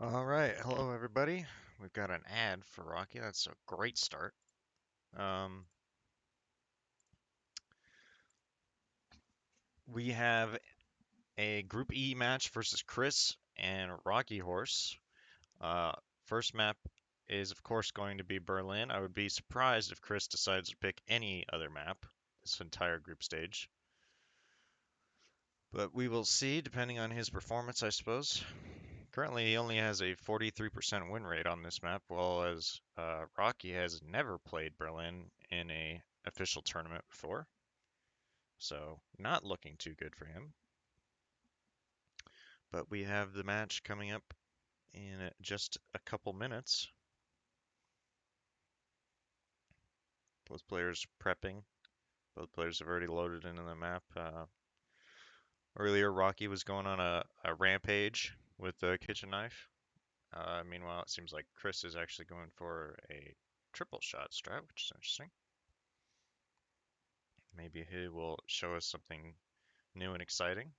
All right, hello everybody. We've got an ad for Rocky. That's a great start. Um, we have a Group E match versus Chris and Rocky Horse. Uh, First map is of course going to be Berlin. I would be surprised if Chris decides to pick any other map this entire group stage, but we will see depending on his performance, I suppose. Currently, he only has a 43% win rate on this map, while as Rocky has never played Berlin in a official tournament before, so not looking too good for him. But we have the match coming up in just a couple minutes. Both players prepping. Both players have already loaded into the map. Earlier, Rocky was going on a rampage with the kitchen knife. Meanwhile, it seems like Chris is actually going for a triple shot strat, which is interesting. Maybe he will show us something new and exciting.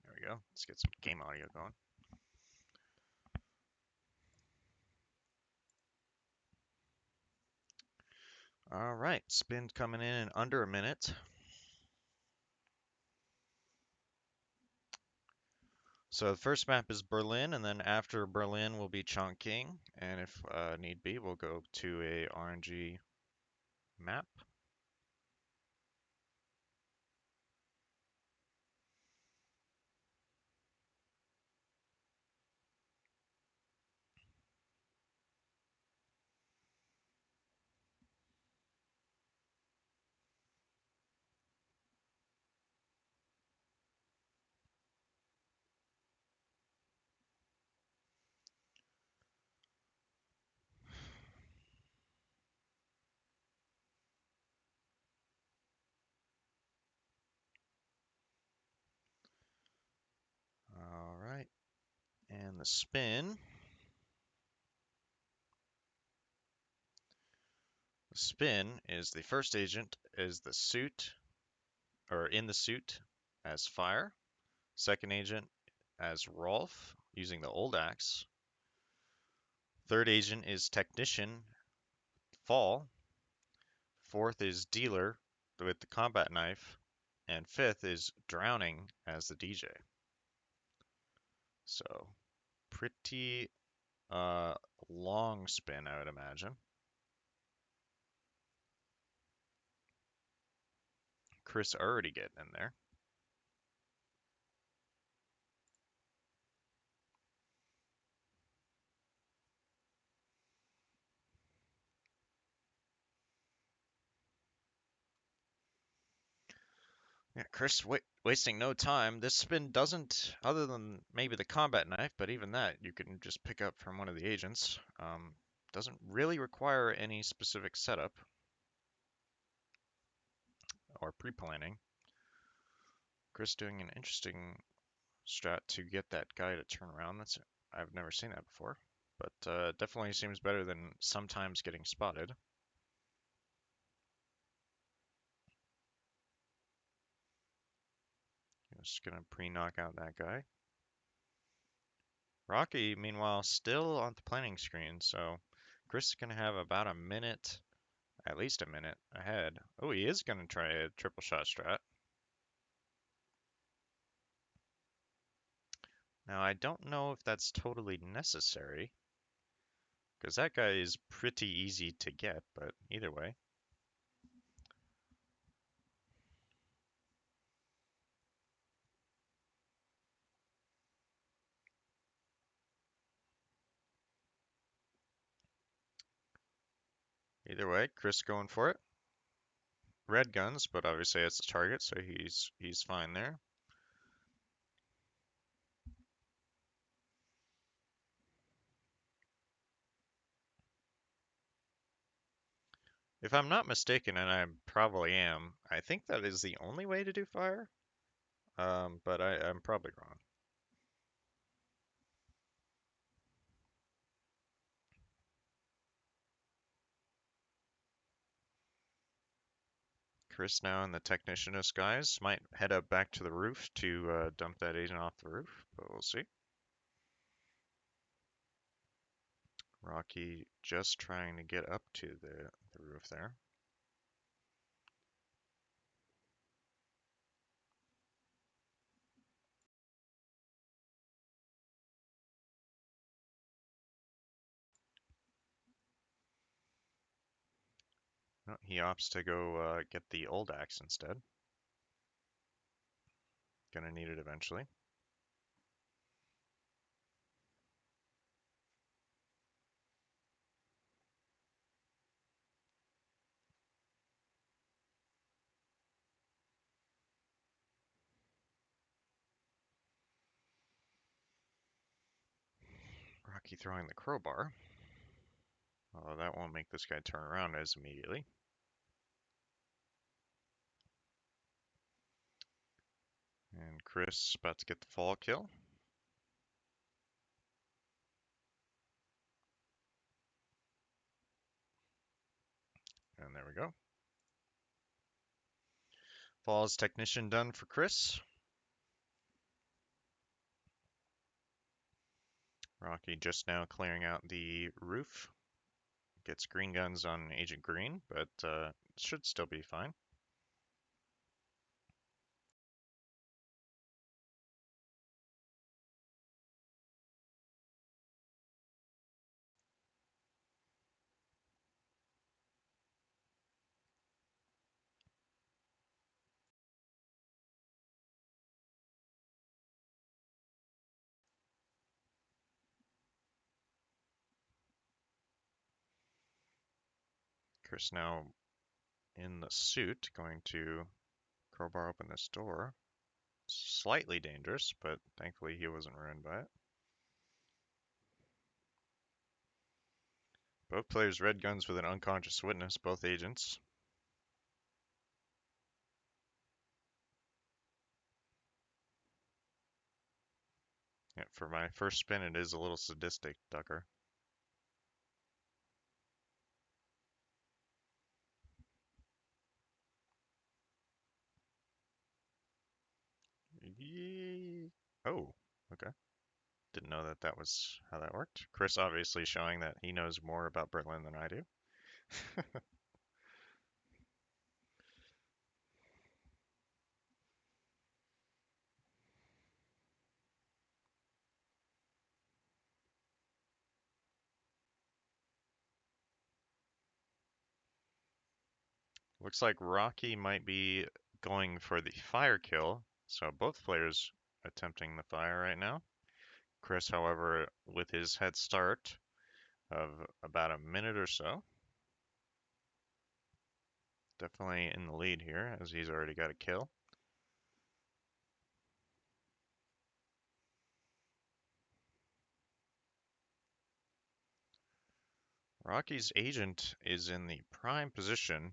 There we go. Let's get some game audio going. All right, spin coming in under a minute. So the first map is Berlin, and then after Berlin will be Chongqing, and if need be, we'll go to a RNG map. All right, and the spin. The spin is the first agent is the suit, or in the suit as fire. Second agent as Rolf using the old axe. Third agent is technician, fall. Fourth is dealer with the combat knife. And fifth is drowning as the DJ. So pretty uh, long spin, I would imagine. Chris already getting in there. Yeah, Chris wasting no time. This spin doesn't, other than maybe the combat knife, but even that you can just pick up from one of the agents. Doesn't really require any specific setup or pre-planning. Chris doing an interesting strat to get that guy to turn around. I've never seen that before, but definitely seems better than sometimes getting spotted. Just gonna pre-knock out that guy. Rocky, meanwhile, still on the planning screen, so Chris is gonna have about a minute, at least a minute ahead. Oh, he is gonna try a triple shot strat. Now, I don't know if that's totally necessary, because that guy is pretty easy to get, but either way. Either way, Chris going for it. red guns, but obviously it's a target, so he's fine there. If I'm not mistaken, and I probably am, I think that is the only way to do fire. But I'm probably wrong. Chris now in the technician disguise might head up back to the roof to dump that agent off the roof, but we'll see. Rocky just trying to get up to the roof there. No, he opts to go get the old axe instead. Gonna need it eventually. Rocky throwing the crowbar. Although that won't make this guy turn around as immediately. And Chris about to get the fall kill. And there we go. Falls technician done for Chris. Rocky just now clearing out the roof. Gets green guns on Agent Green, but should still be fine. Chris now in the suit, going to crowbar open this door. Slightly dangerous, but thankfully he wasn't ruined by it. Both players red guns with an unconscious witness, both agents. Yeah, for my first spin, it is a little sadistic, Ducker. Yee. Oh, okay. Didn't know that that was how that worked. Chris obviously showing that he knows more about Berlin than I do. Looks like Rocky might be going for the fire kill, so both players attempting the fire right now. Chris, however, with his head start of about a minute or so, definitely in the lead here as he's already got a kill. Rocky's agent is in the prime position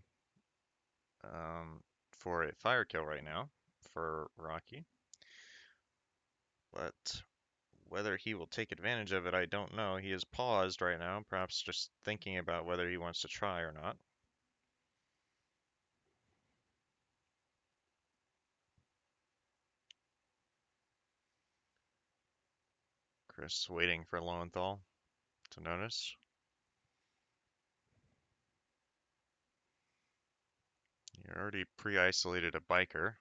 for a fire kill right now for Rocky, but whether he will take advantage of it, I don't know. He is paused right now, perhaps just thinking about whether he wants to try or not. Chris waiting for Lowenthal to notice. You already pre-isolated a biker.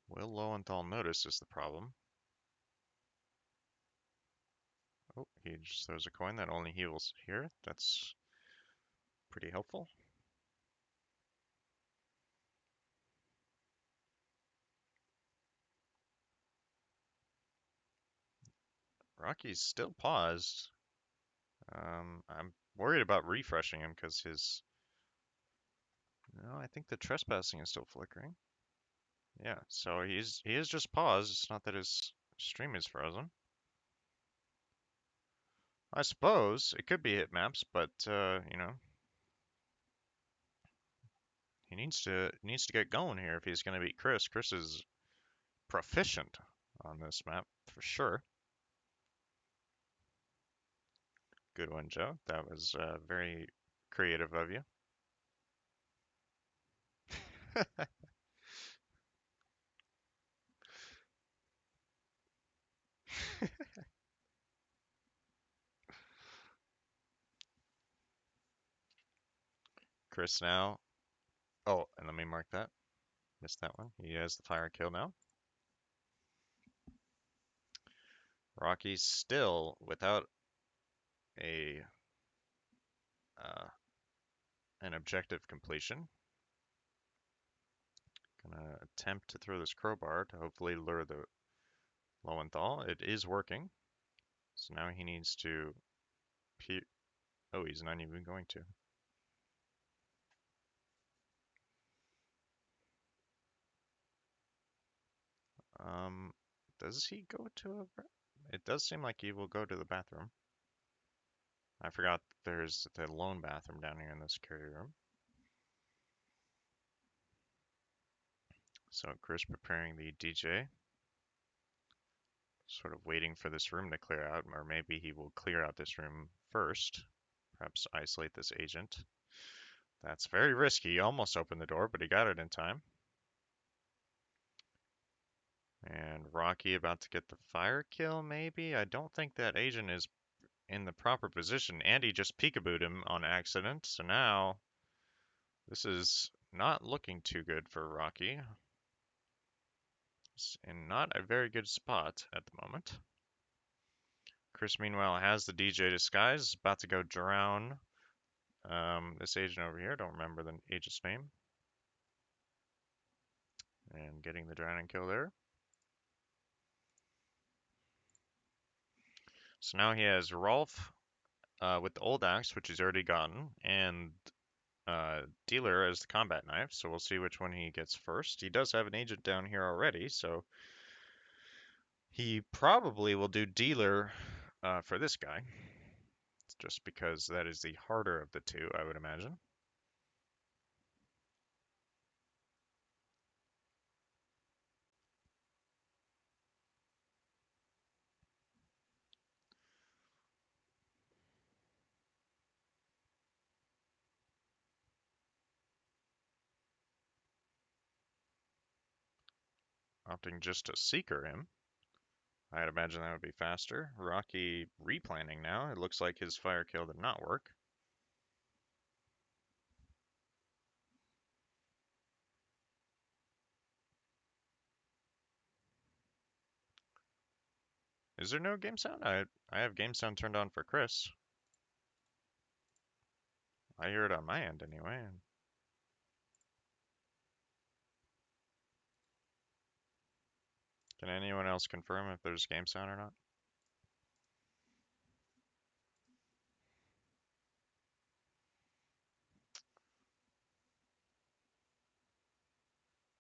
Will Lowenthal notice is the problem. Oh, he just throws a coin that only heals here. That's pretty helpful. Rocky's still paused. I'm worried about refreshing him because his No, I think the trespassing is still flickering. Yeah, so he is just paused. It's not that his stream is frozen. I suppose it could be hit maps, but you know, he needs to get going here if he's going to beat Chris. Chris is proficient on this map for sure. Good one, Joe. That was very creative of you. Chris now. Oh, and let me mark that. Missed that one. He has the fire kill now. Rocky's still without a uh, an objective completion. Gonna attempt to throw this crowbar to hopefully lure the Lowenthal. It is working. So now he needs to oh, he's not even going to. Um, does he go to a... It does seem like he will go to the bathroom. I forgot there's the lone bathroom down here in the security room. So Chris preparing the DJ. Sort of waiting for this room to clear out, or maybe he will clear out this room first. Perhaps isolate this agent. That's very risky. He almost opened the door, but he got it in time. And Rocky about to get the fire kill, maybe? I don't think that agent is in the proper position. Andy just peekabooed him on accident, so now this is not looking too good for Rocky. It's in not a very good spot at the moment. Chris, meanwhile, has the DJ disguise, about to go drown this agent over here. Don't remember the agent's name. And getting the drowning kill there. So now he has Rolf with the old axe, which he's already gotten, and Dealer as the combat knife. So we'll see which one he gets first. He does have an agent down here already, so he probably will do Dealer for this guy. Just because that is the harder of the two, I would imagine. Opting just to Seeker him. I'd imagine that would be faster. Rocky replanning now. It looks like his fire kill did not work. Is there no game sound? I have game sound turned on for Chris. I hear it on my end anyway. Can anyone else confirm if there's game sound or not?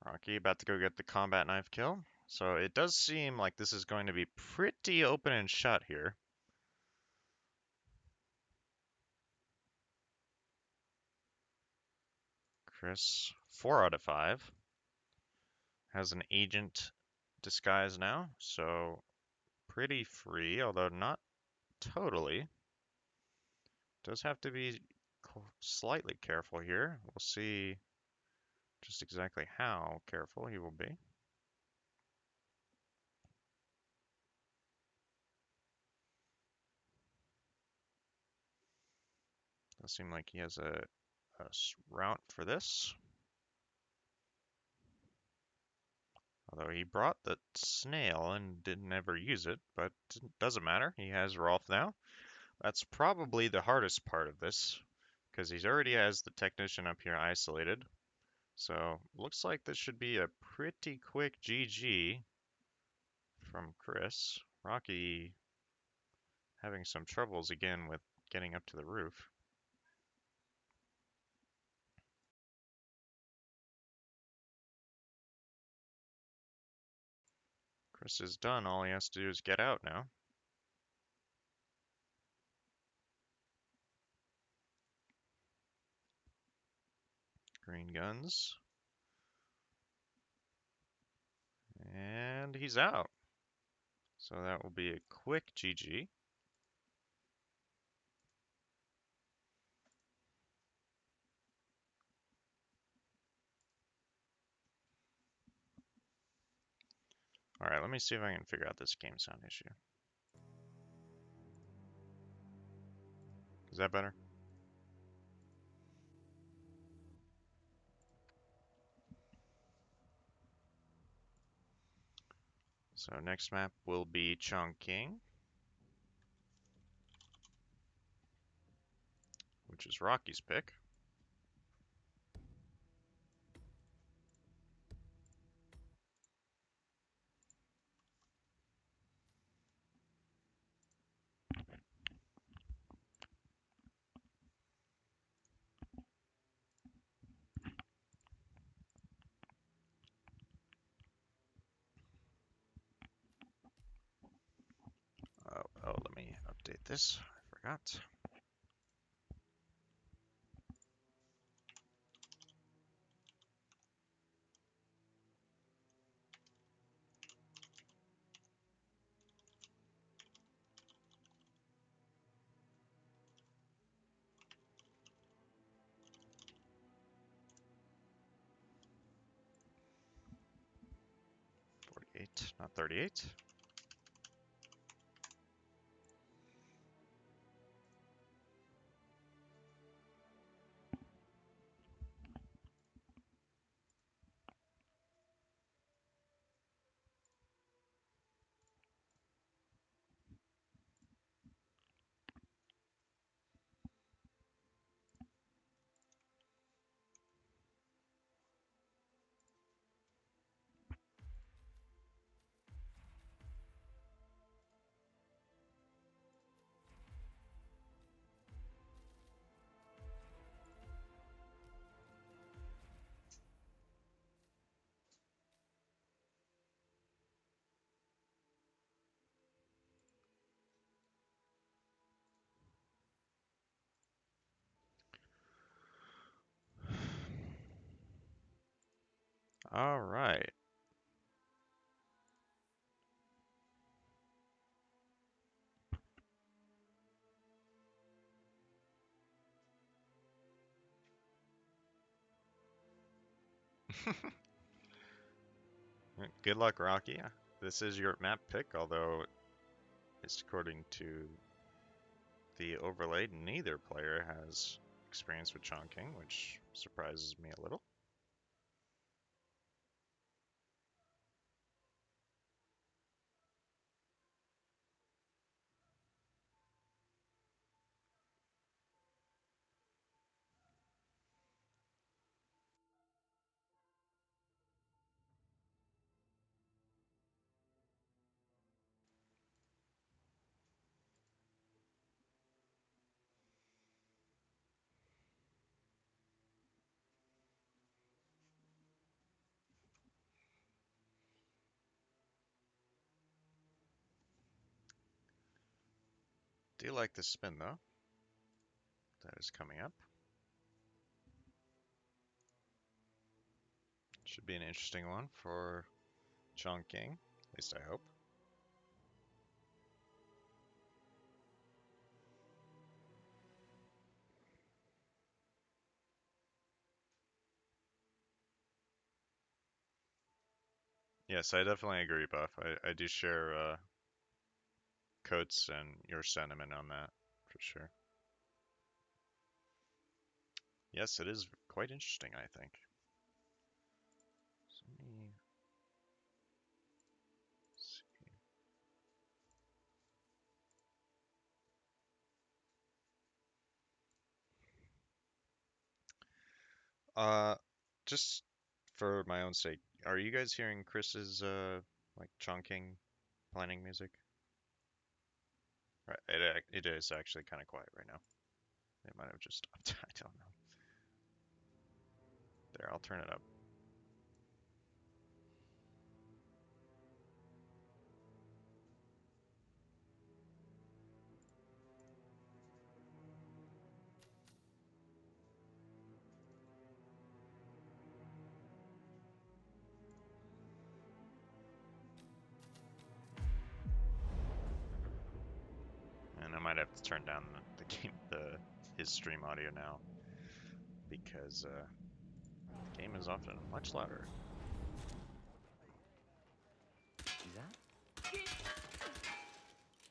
Rocky about to go get the combat knife kill. So it does seem like this is going to be pretty open and shut here. Chris, 4 out of 5. Has an agent disguise now, so pretty free, although not totally. Does have to be slightly careful here. We'll see just exactly how careful he will be. Does seem like he has a route for this. Although he brought the snail and didn't ever use it, but it doesn't matter. He has Rolf now. That's probably the hardest part of this, because he already has the technician up here isolated. So looks like this should be a pretty quick GG from Chris. Rocky having some troubles again with getting up to the roof. Chris is done. All he has to do is get out now. Green guns. And he's out. So that will be a quick GG. All right, let me see if I can figure out this game sound issue. Is that better? So next map will be Chongqing, which is Rocky's pick. Oh, let me update this. I forgot. Not 38. All right. Good luck, Rocky. This is your map pick, although it's according to the overlay, neither player has experience with Chongqing, which surprises me a little. Do like the spin, though. That is coming up. Should be an interesting one for Chongqing, at least I hope. Yes, I definitely agree, Buff. I do share Coates and your sentiment on that, for sure. Yes, it is quite interesting, I think. So let me see. Uh, just for my own sake, are you guys hearing Chris's like Chongqing planning music? Right, it is actually kind of quiet right now. It might have just stopped. I don't know. There, I'll turn it up. Let's turn down his stream audio now because the game is often much louder. See that?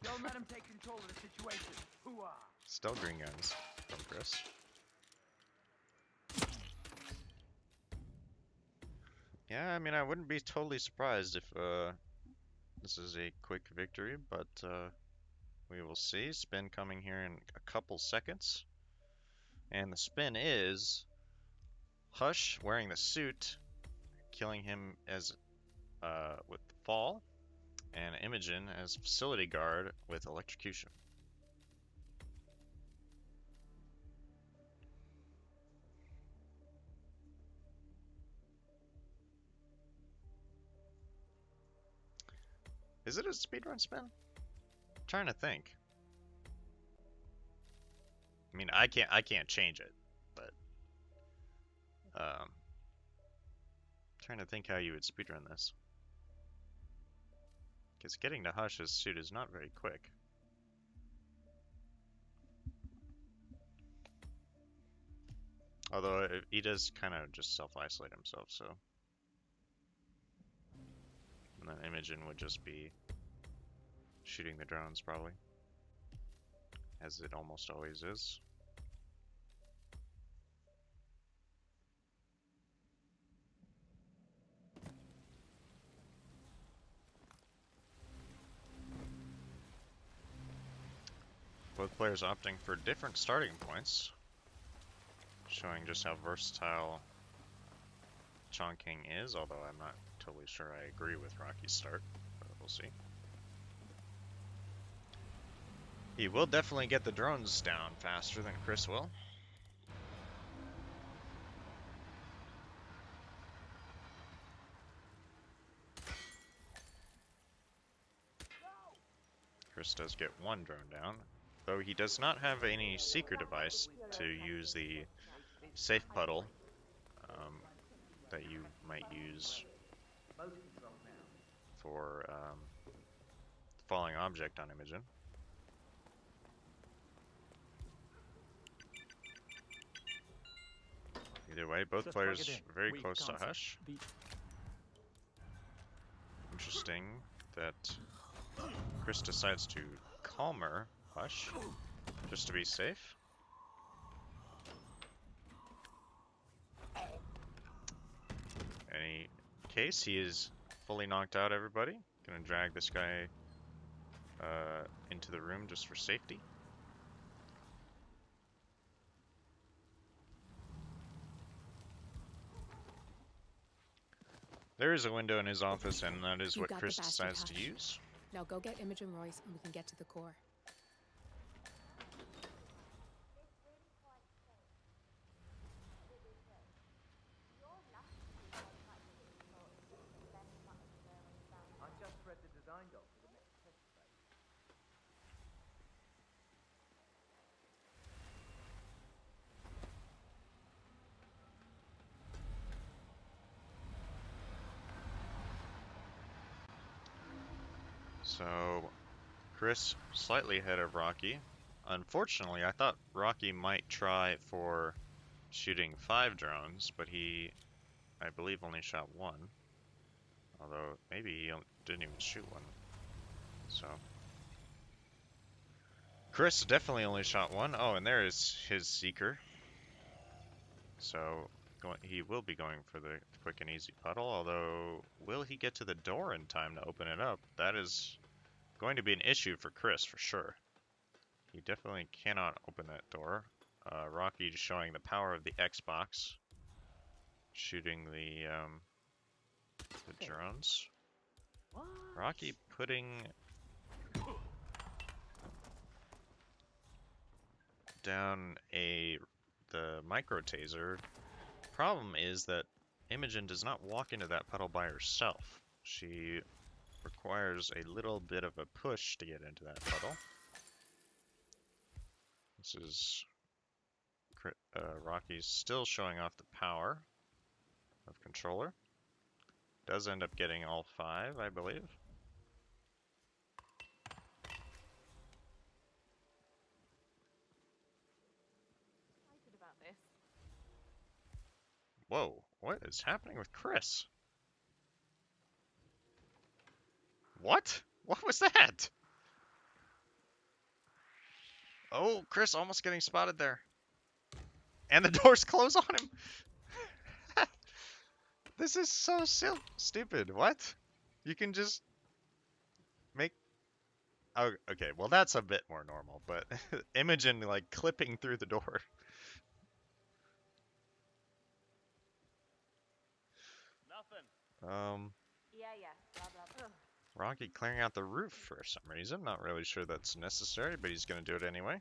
Don't let him take control of the situation. Hoo-ah! Still green guns from Chris. Yeah, I mean, I wouldn't be totally surprised if this is a quick victory, but we will see. Spin coming here in a couple seconds. And the spin is Hush wearing the suit, killing him as with fall, and Imogen as facility guard with electrocution. Is it a speedrun spin? I'm trying to think. I mean, I can't change it, but trying to think how you would speedrun this. Because getting to Hush's suit is not very quick. Although he does kind of just self-isolate himself, so. And then Imogen would just be shooting the drones, probably. As it almost always is. Both players opting for different starting points, showing just how versatile Chongqing is, although I'm not totally sure I agree with Rocky's start, but we'll see. He will definitely get the drones down faster than Chris will. Chris does get one drone down, though he does not have any seeker device to use the safe puddle that you might use for falling object on Imogen. Either way, both players very close to Hush. Interesting that Chris decides to calmer Hush just to be safe. Any case, he is fully knocked out, everybody. Gonna drag this guy into the room just for safety. There is a window in his office, and that is what Chris decides to use. Now go get Imogen Royce, and we can get to the core. I just read the design doc for the next test phase. So, Chris slightly ahead of Rocky. Unfortunately, I thought Rocky might try for shooting 5 drones, but he, I believe, only shot 1. Although, maybe he didn't even shoot 1. So, Chris definitely only shot 1. Oh, and there is his seeker. So, he will be going for the quick and easy puddle, although, will he get to the door in time to open it up? That is going to be an issue for Chris, for sure. He definitely cannot open that door. Rocky just showing the power of the Xbox, shooting the drones. Rocky putting down the micro taser. Problem is that Imogen does not walk into that puddle by herself. She requires a little bit of a push to get into that puddle. This is Rocky's still showing off the power of controller. Does end up getting all 5, I believe. Whoa, what is happening with Chris? What? What was that? Oh, Chris almost getting spotted there. And the doors close on him. This is so stupid. What? You can just make... Oh, okay. Well, that's a bit more normal, but Imogen, like, clipping through the door. Nothing. Yeah, blah, blah, blah. Rocky clearing out the roof for some reason. Not really sure that's necessary, but he's gonna do it anyway.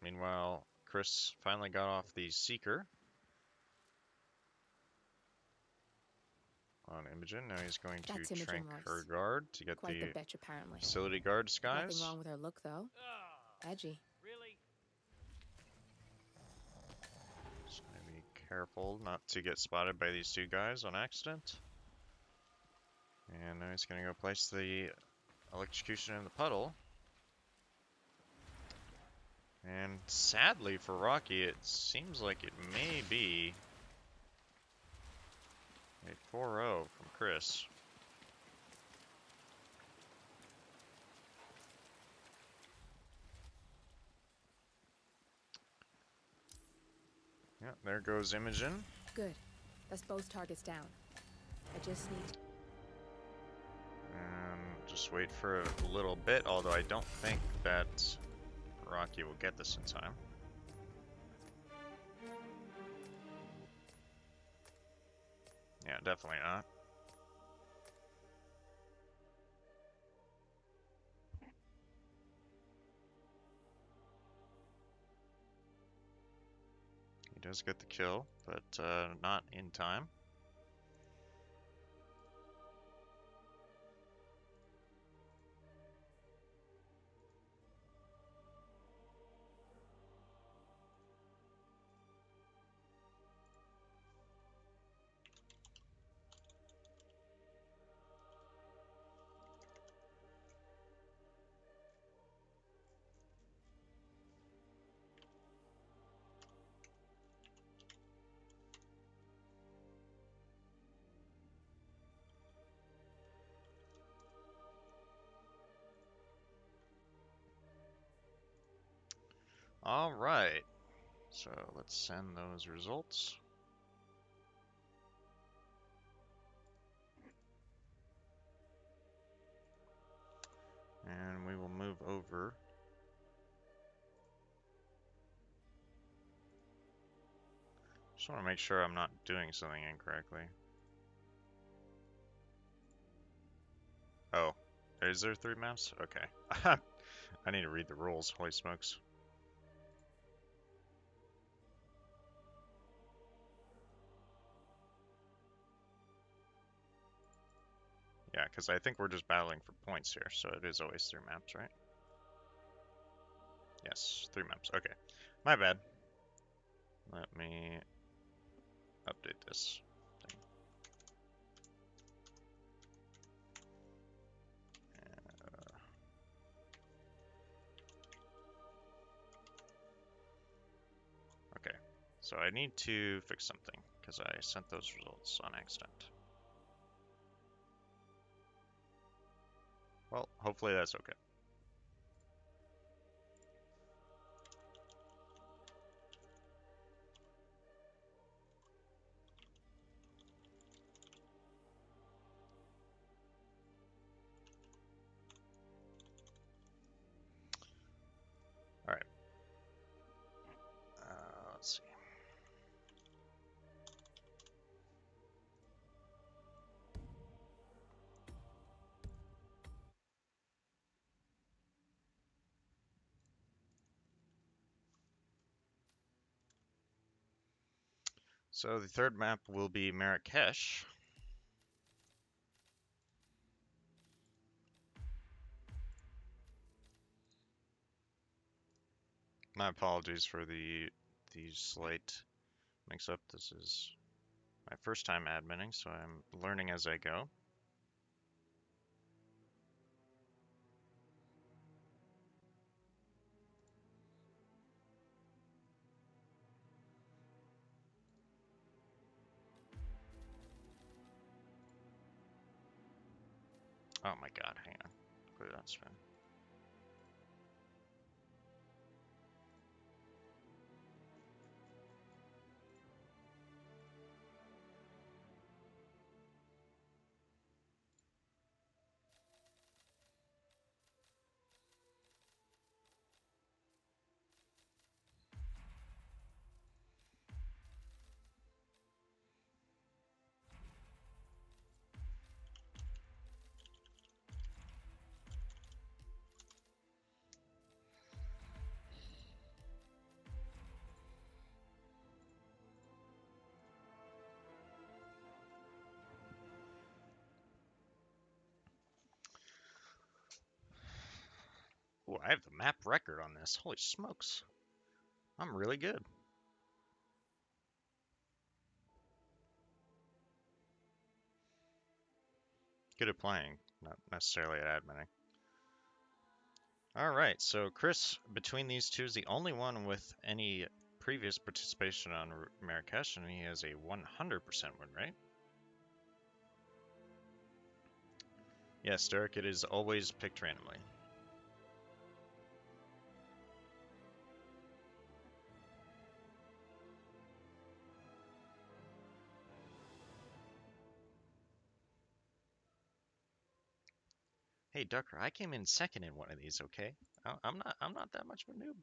Meanwhile, Chris finally got off the Seeker on Imogen. Now he's going to That's Imogen trank Royce. her guard to get Quite the the bitch, apparently. facility guard Nothing disguise. wrong with her look, though. Ah, Edgy. really? So be careful not to get spotted by these two guys on accident. And now he's gonna go place the electrocution in the puddle. And sadly for Rocky, it seems like it may be a 4-0 from Chris. Yeah, there goes Imogen. Good. That's both targets down. I just need... And just wait for a little bit, although I don't think that Rocky will get this in time. Yeah, definitely not. He does get the kill, but not in time. All right, so let's send those results. And we will move over. Just want to make sure I'm not doing something incorrectly. Oh, is there 3 maps? Okay. I need to read the rules, holy smokes. Yeah, because I think we're just battling for points here, so it is always 3 maps, right? Yes, 3 maps. Okay. My bad. Let me update this thing. Okay, so I need to fix something, because I sent those results on accident. Well, hopefully that's okay. Alright. Let's see. So the third map will be Marrakesh. My apologies for the slight mix-up. This is my first time adminning, so I'm learning as I go. Oh my god, hang on. Clear that spin. Ooh, I have the map record on this. Holy smokes. I'm really good. Good at playing, not necessarily at adminning. Alright, so Chris, between these two, is the only one with any previous participation on Marrakesh, and he has a 100% win rate. Yes, Derek, it is always picked randomly. Hey, Ducker, I came in second in one of these, okay? I'm not that much of a noob.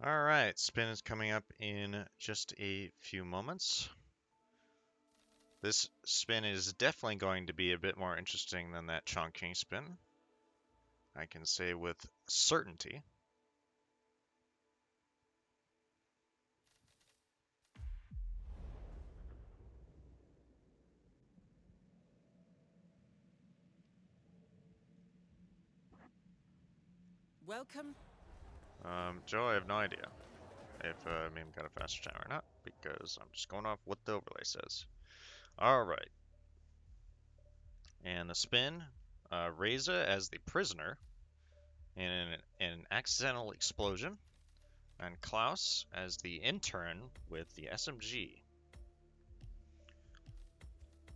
Alright, spin is coming up in just a few moments. This spin is definitely going to be a bit more interesting than that Chongqing spin. I can say with certainty. Welcome. Joe, I have no idea if Meme got a faster time or not, because I'm just going off what the overlay says. Alright. And the spin, Reza as the prisoner in an accidental explosion, and Klaus as the intern with the SMG.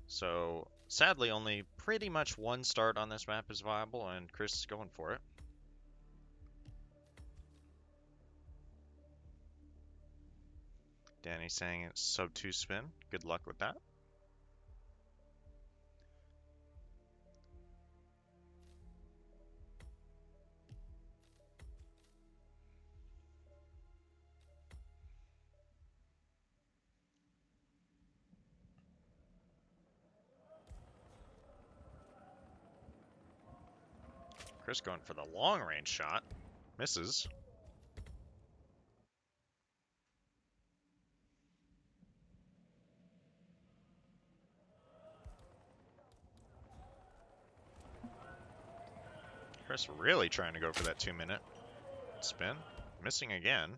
So, sadly, only pretty much one start on this map is viable, and Chris is going for it. Danny's saying it's sub 2 spin. Good luck with that. Chris going for the long range shot. Misses. Chris really trying to go for that 2-minute spin. Missing again.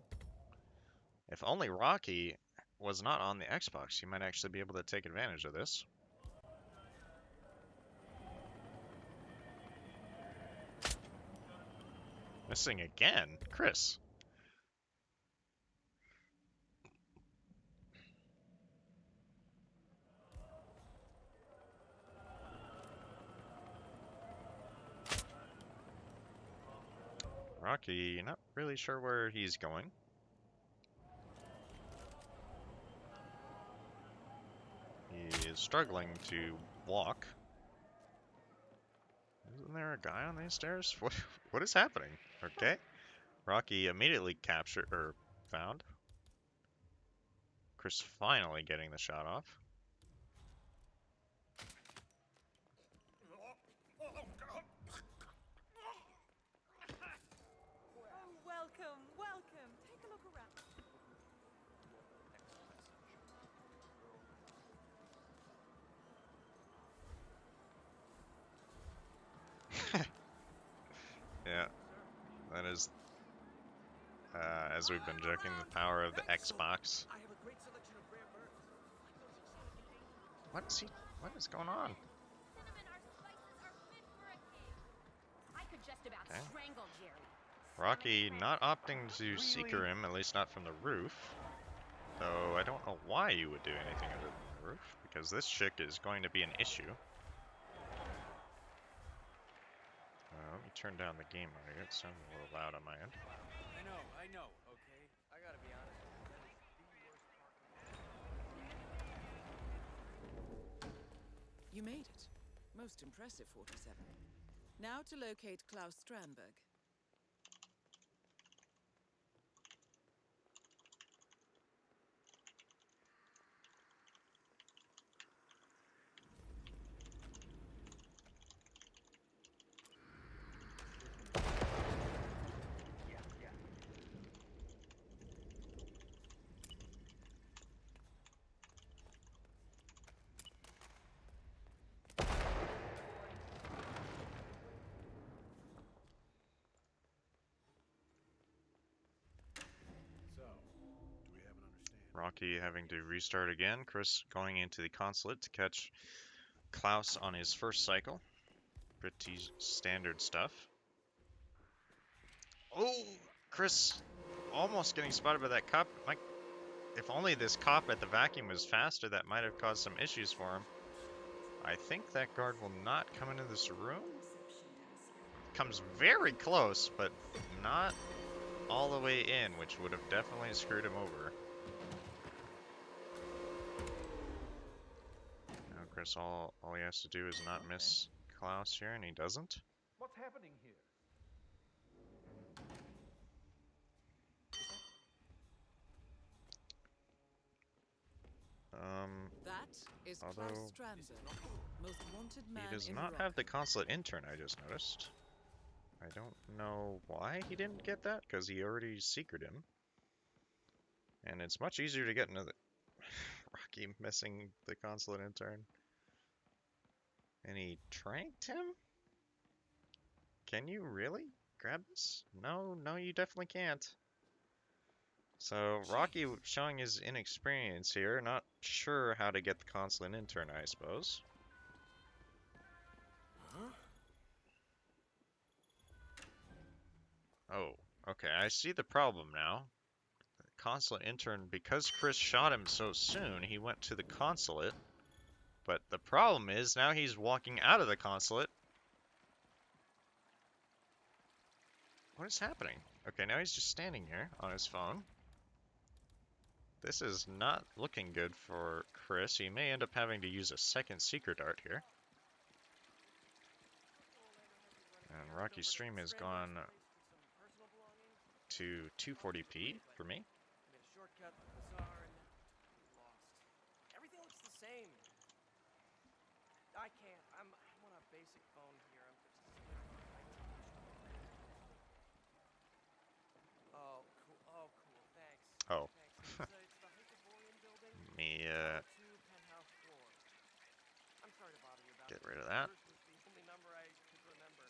If only Rocky was not on the Xbox, he might actually be able to take advantage of this. Missing again? Chris. Rocky, not really sure where he's going. He is struggling to walk. Isn't there a guy on these stairs? What is happening? Okay. Rocky immediately captured or found. Chris finally getting the shot off. Oh, welcome, welcome. Take a look around. Yeah, that is, as we've been joking, the power of the Xbox. I have a great selection of rare birds. What is he? What is going on? Cinnamon, our spices are fit for a king. I could just about Okay. strangle Jerry. Rocky not opting to seeker him, at least not from the roof. Though I don't know why you would do anything other than the roof, because this chick is going to be an issue. Let me turn down the game audio. It sounds a little loud on my end. I know, okay? I gotta be honest with you, that is the worst park. You made it. Most impressive, 47. Now to locate Klaus Strandberg. Rocky having to restart again. Chris going into the consulate to catch Klaus on his first cycle. Pretty standard stuff. Oh, Chris almost getting spotted by that cop. If only this cop at the vacuum was faster, that might have caused some issues for him. I think that guard will not come into this room. Comes very close, but not all the way in, which would have definitely screwed him over. Now Chris, all he has to do is not miss Klaus here, and he doesn't. What's happening here? That is Although Klaus Strandberg, most wanted man he does in not have the consulate intern, I just noticed. I don't know why he didn't get that, because he already secreted him. And it's much easier to get another Rocky missing the consulate intern. And he tranked him? Can you really grab this? No, you definitely can't. So Rocky showing his inexperience here, not sure how to get the consulate intern, I suppose. Oh, okay, I see the problem now. The consulate intern, because Chris shot him so soon, he went to the consulate. But the problem is, now he's walking out of the consulate. What is happening? Okay, now he's just standing here on his phone. This is not looking good for Chris. He may end up having to use a second secret dart here. And Rocky's stream has gone to 240p for me. Made a shortcut, bizarre, and lost. Everything looks the same. I can't. I'm on a basic phone here. Oh, cool. Oh, cool. Thanks. Oh. Thanks. It's the Hyperborean building. Let me Penthouse floor. I'm sorry to bother you about get this. rid of that. Yours was the only number I could remember.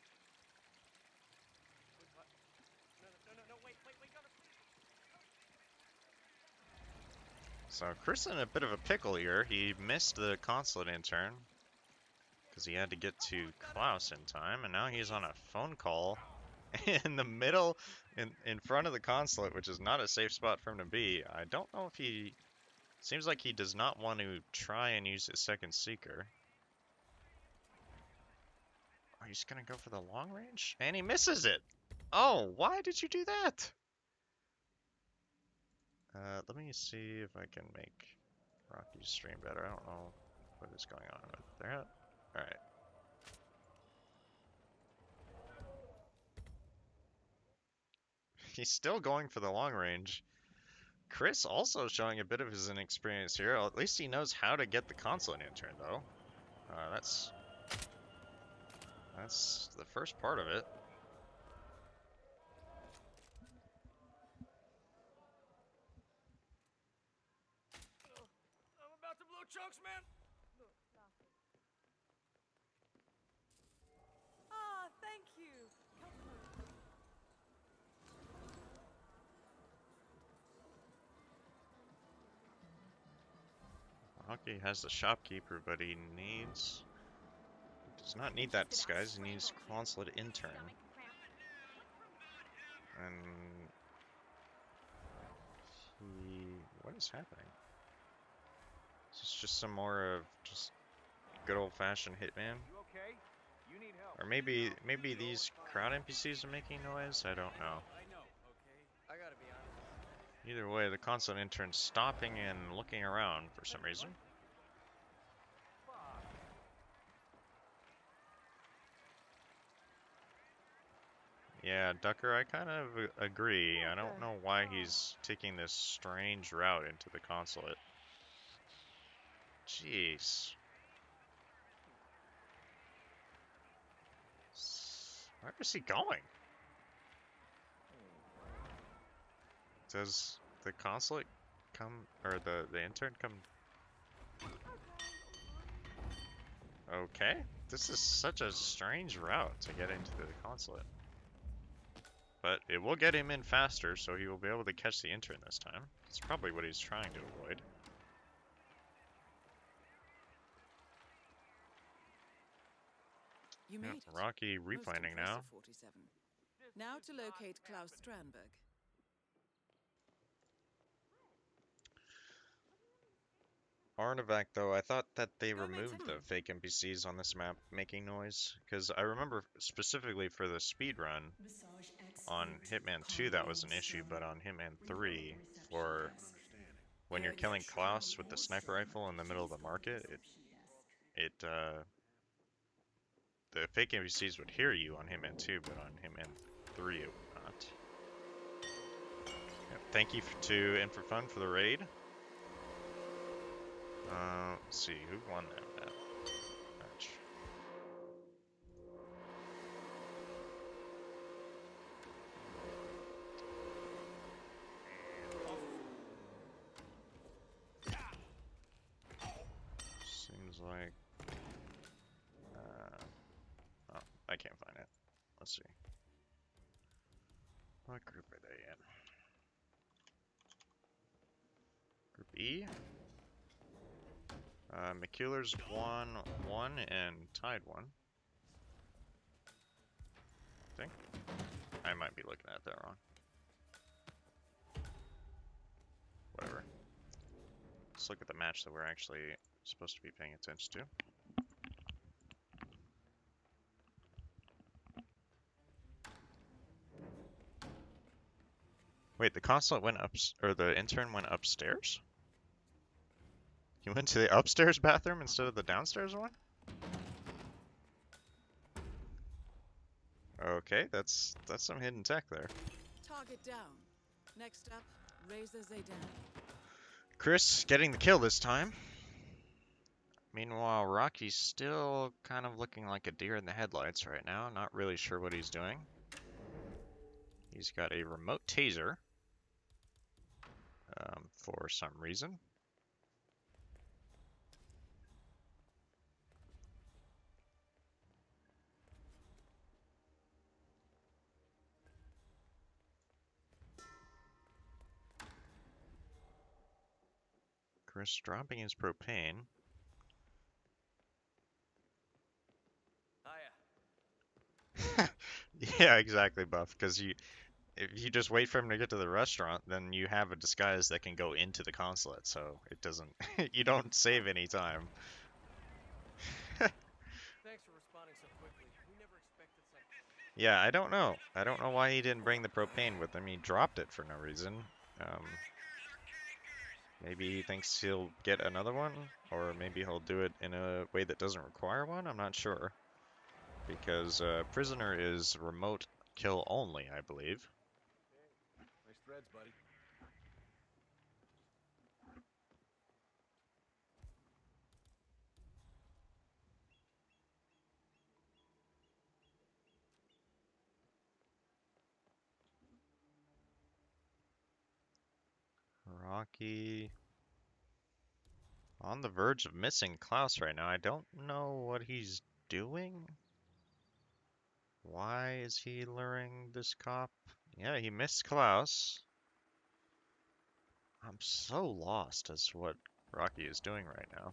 Wait, what? No, wait, gotta please. So Chris in a bit of a pickle here. He missed the consulate intern because he had to get to Klaus in time, and now he's on a phone call in the middle, in front of the consulate, which is not a safe spot for him to be. I don't know if he... Seems like he does not want to try and use his second seeker. Oh, he's gonna go for the long range? And he misses it! Oh, why did you do that? Let me see if I can make Rocky's stream better. I don't know What is going on with there? Alright. He's still going for the long range. Chris also showing a bit of his inexperience here. At least he knows how to get the consulate intern, though. That's the first part of it. I'm about to blow chunks, man. Look, Lassie. Ah, thank you. Come closer. Rocky has the shopkeeper, but he does not need that disguise. He needs consulate intern. And what is happening? Is this just some more of just good old-fashioned hitman? You okay? You need help. Or maybe these crowd NPCs are making noise? I don't know. I know, okay? I gotta be honest. Either way, the consulate intern's stopping and looking around for some reason. Yeah, Ducker, I kind of agree. I don't know why he's taking this strange route into the consulate. Jeez. Where is he going? Does the consulate come, or the intern come? Okay. This is such a strange route to get into the consulate. But it will get him in faster, so he will be able to catch the intern this time. That's probably what he's trying to avoid. You made it. Rocky Most replanning now. impressive, 47. Now to locate Klaus Strandberg. Arnevac, though, I thought that they Go make removed some- the fake NPCs on this map making noise, because I remember specifically for the speed run on Hitman 2 that was an issue, but on Hitman 3, for when you're killing Klaus with the sniper rifle in the middle of the market, the fake NPCs would hear you on Hitman 2, but on Hitman 3 it would not. Yep, thank you to In For Fun for the raid. Let's see, who won that match? Seems like... oh, I can't find it. Let's see. What group are they in? Group E? McKeeler's won 1 and tied 1. I think. I might be looking at that wrong. Whatever. Let's look at the match that we're actually supposed to be paying attention to. Wait, the consulate went up, or the intern went upstairs? He went to the upstairs bathroom instead of the downstairs one? Okay, that's some hidden tech there. Target down. Next up, Razor Zaydan. Chris getting the kill this time. Meanwhile, Rocky's still kind of looking like a deer in the headlights right now. Not really sure what he's doing. He's got a remote taser for some reason. Chris dropping his propane. Hiya. Yeah, exactly, Buff. Because if you just wait for him to get to the restaurant, then you have a disguise that can go into the consulate. So it doesn't. You don't save any time. Thanks for responding so quickly. We never expected something. Yeah, I don't know. I don't know why he didn't bring the propane with him. He dropped it for no reason. Maybe he thinks he'll get another one, or maybe he'll do it in a way that doesn't require one. I'm not sure. Because prisoner is remote kill only, I believe. Nice threads, buddy. Rocky on the verge of missing Klaus right now. I don't know what he's doing. Why is he luring this cop? Yeah, he missed Klaus. I'm so lost as to what Rocky is doing right now.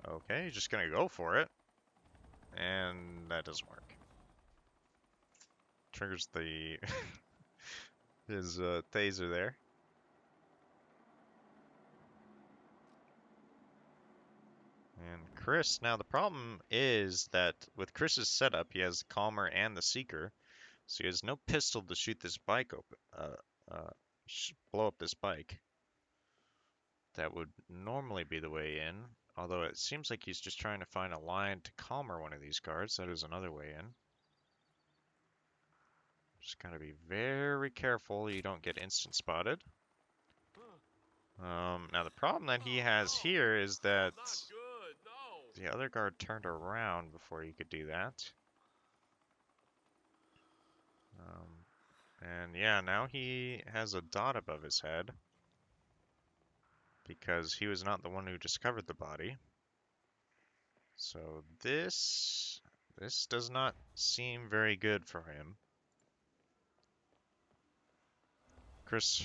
Okay, just gonna go for it. And that doesn't work. Triggers the his taser there. And Chris, now the problem is that with Chris's setup, he has the Calmer and the Seeker, so he has no pistol to shoot this bike open, blow up this bike. That would normally be the way in, although it seems like he's just trying to find a line to Calmer one of these guards. That is another way in. Just gotta be very careful you don't get instant spotted. Now the problem that he has here is that the other guard turned around before he could do that. And yeah, now he has a dot above his head because he was not the one who discovered the body. So this does not seem very good for him. Chris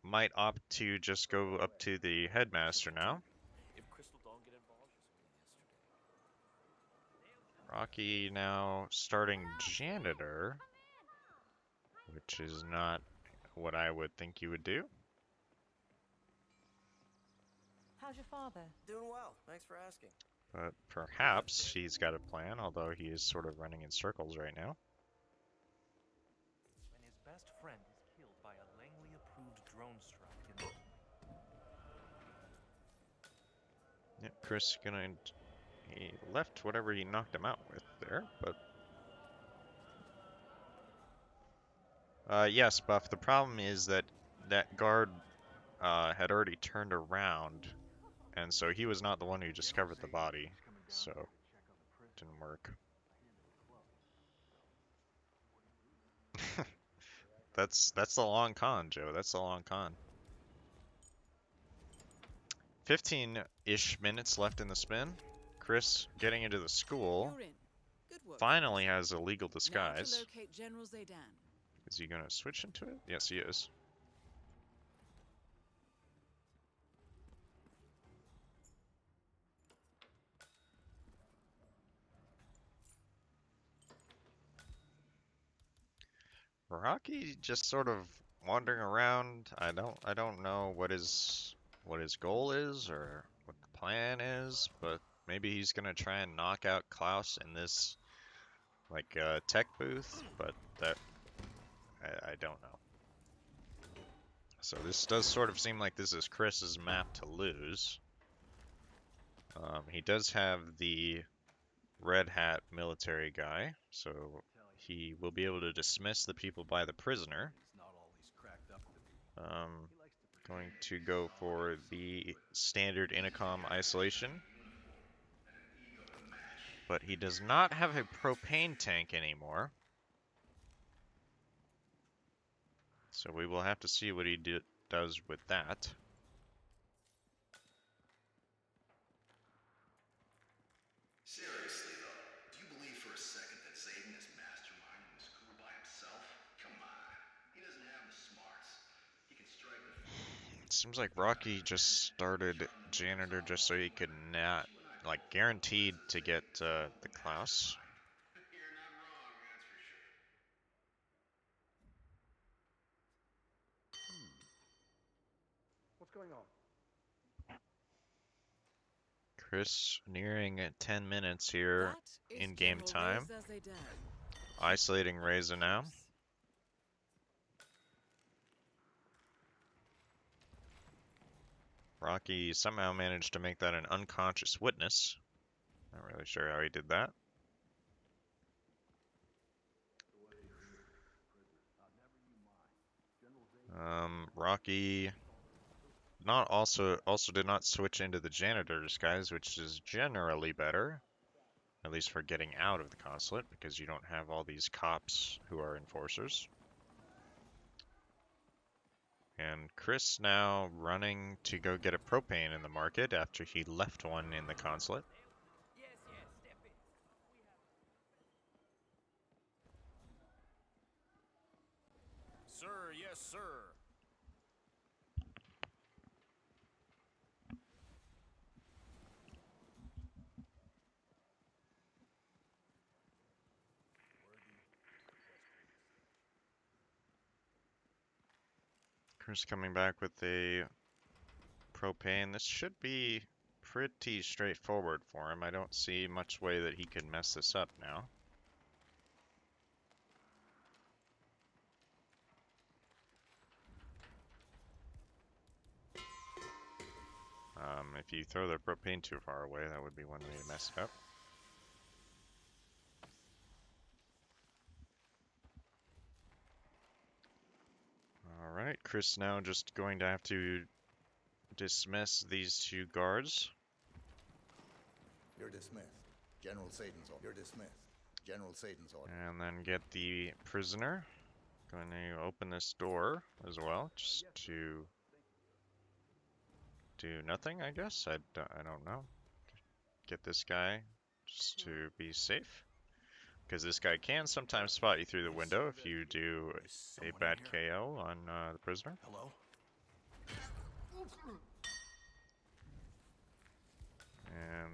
might opt to just go up to the headmaster now. If Crystal don't get involved, Rocky now starting janitor, which is not what I would think you would do. How's your father? doing well. Thanks for asking. But perhaps he's got a plan, although he is sort of running in circles right now. When his best friend is killed by a Langley-approved drone strike in the... Yeah, Chris he left whatever he knocked him out with there, but yes, Buff. The problem is that that guard had already turned around, and so he was not the one who discovered the body, so it didn't work. That's the long con, Joe. That's the long con. 15-ish minutes left in the spin. Chris getting into the school. You're in. Good work. Finally has a legal Now to disguise. locate General Zaydan. Is he gonna switch into it? Yes, he is. Rocky just sort of wandering around. I don't know what his goal is or what the plan is, but maybe he's gonna try and knock out Klaus in this like tech booth, but that I don't know. So this does sort of seem like this is Chris's map to lose. He does have the red hat military guy, so he will be able to dismiss the people by the prisoner. Going to go for the standard intercom isolation. But he does not have a propane tank anymore. So we will have to see what he does with that. Seriously though, do you believe for a second that Zayden is masterminding this coup by himself? Come on, he doesn't have the smarts. He can strike the... It seems like Rocky just started janitor just so he could not, like, guaranteed to get the Klaus. You're not wrong, that's for sure. What's going on? Chris nearing 10 minutes here That is in game General time. Reza Zaydan. Isolating Reza now. Rocky somehow managed to make that an unconscious witness. Not really sure how he did that. Rocky also did not switch into the janitor disguise, which is generally better, at least for getting out of the consulate, because you don't have all these cops who are enforcers. And Chris now running to go get a propane in the market after he left one in the consulate. Yes, yes, step in. Sir, yes, sir. Chris coming back with a propane. This should be pretty straightforward for him. I don't see much way that he could mess this up now. If you throw the propane too far away, that would be one way to mess it up. Alright, Chris now just going to have to dismiss these two guards. You're dismissed. General Satan's order. You're dismissed. General Satan's order. And then get the prisoner. Going to open this door as well, just to do nothing, I guess. I don't know. Get this guy just to be safe. Because this guy can sometimes spot you through the window if you do a bad KO on the prisoner. Hello? And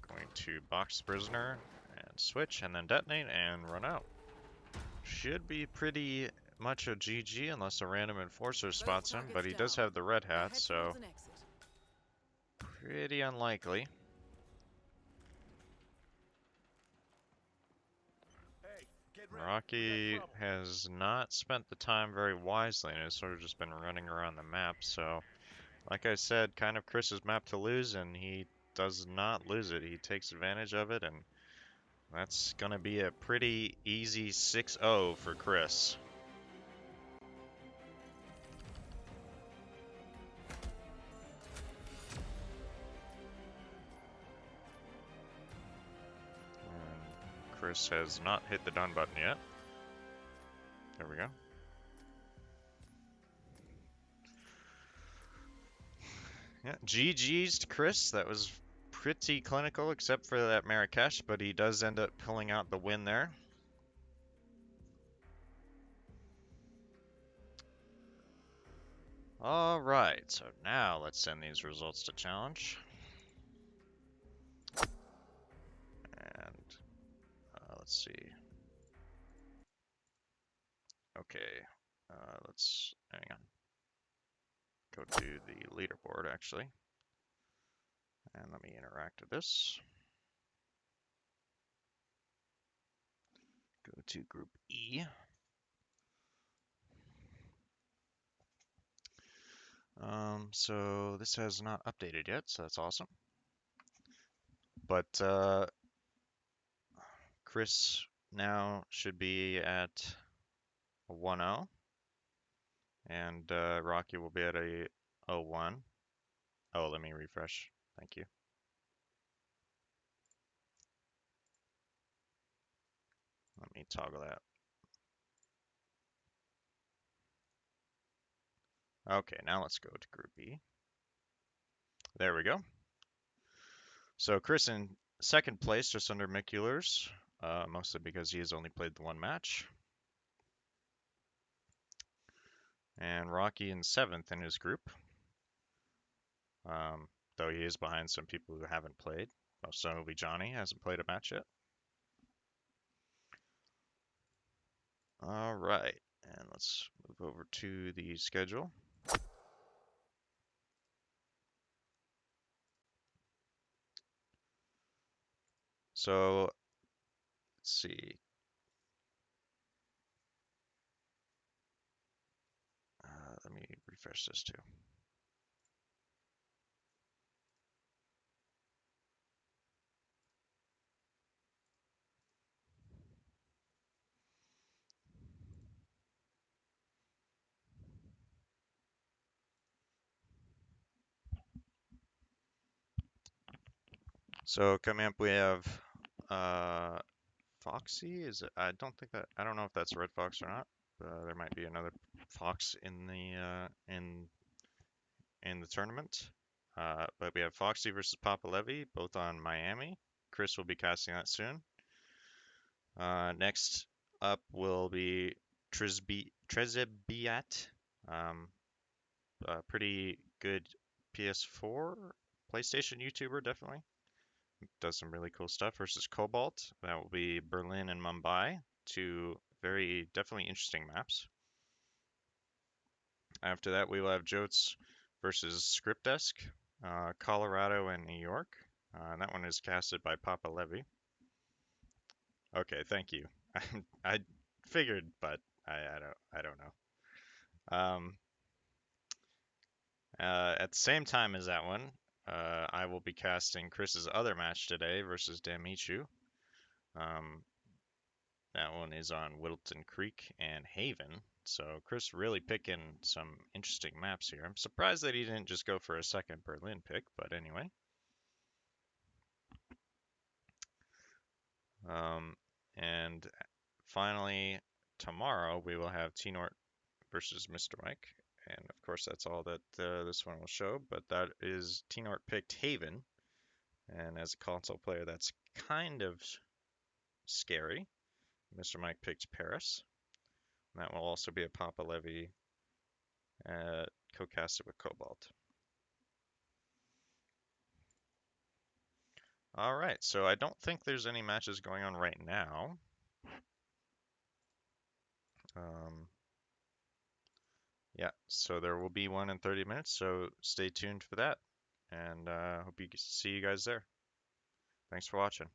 going to box the prisoner and switch and then detonate and run out. Should be pretty much a GG unless a random enforcer spots him, but he does have the red hat, so pretty unlikely. Rocky has not spent the time very wisely and has sort of just been running around the map, so like I said, kind of Chris's map to lose, and he does not lose it. He takes advantage of it, and that's going to be a pretty easy 6-0 for Chris. And Chris has not hit the done button yet. There we go. Yeah, GG's to Chris. That was pretty clinical, except for that Marrakesh, but he does end up pulling out the win there. Alright, so now let's send these results to challenge. And let's see. Okay, let's hang on. Go to the leaderboard actually. And let me interact with this. Go to group E. So this has not updated yet, so that's awesome. But Chris now should be at a 1-0, and Rocky will be at a 0-1. Oh, let me refresh. Thank you. Let me toggle that. Okay, now let's go to Group E. There we go. So Chris in second place, just under Mick Eulers, mostly because he has only played the one match. And Rocky in seventh in his group, though he is behind some people who haven't played. Most notably Johnny hasn't played a match yet. All right, and let's move over to the schedule. So let's see. Let me refresh this too. So coming up, we have Foxy. I don't think that, I don't know if that's Red Fox or not. There might be another Fox in the tournament. But we have Foxy versus Papa Levy, both on Miami. Chris will be casting that soon. Next up will be Trezebiat, a pretty good PS4, PlayStation YouTuber, definitely. Does some really cool stuff versus Cobalt. That will be Berlin and Mumbai, two very definitely interesting maps. After that, we will have Jotes versus Scriptdesk, Colorado and New York. That one is casted by Papa Levy. Okay, thank you. I figured, but I don't know. At the same time as that one, I will be casting Chris's other match today versus Damichu. That one is on Whittleton Creek and Haven. So Chris really picking some interesting maps here. I'm surprised that he didn't just go for a second Berlin pick, but anyway. And finally, tomorrow we will have T-Nort versus Mr. Mike. And of course, that's all that this one will show. But that is T-Nort picked Haven. And as a console player, that's kind of scary. Mr. Mike picked Paris. And that will also be a Papa Levy co-casted with Cobalt. All right, so I don't think there's any matches going on right now. Yeah, so there will be one in 30 minutes, so stay tuned for that. And hope you see you guys there. Thanks for watching.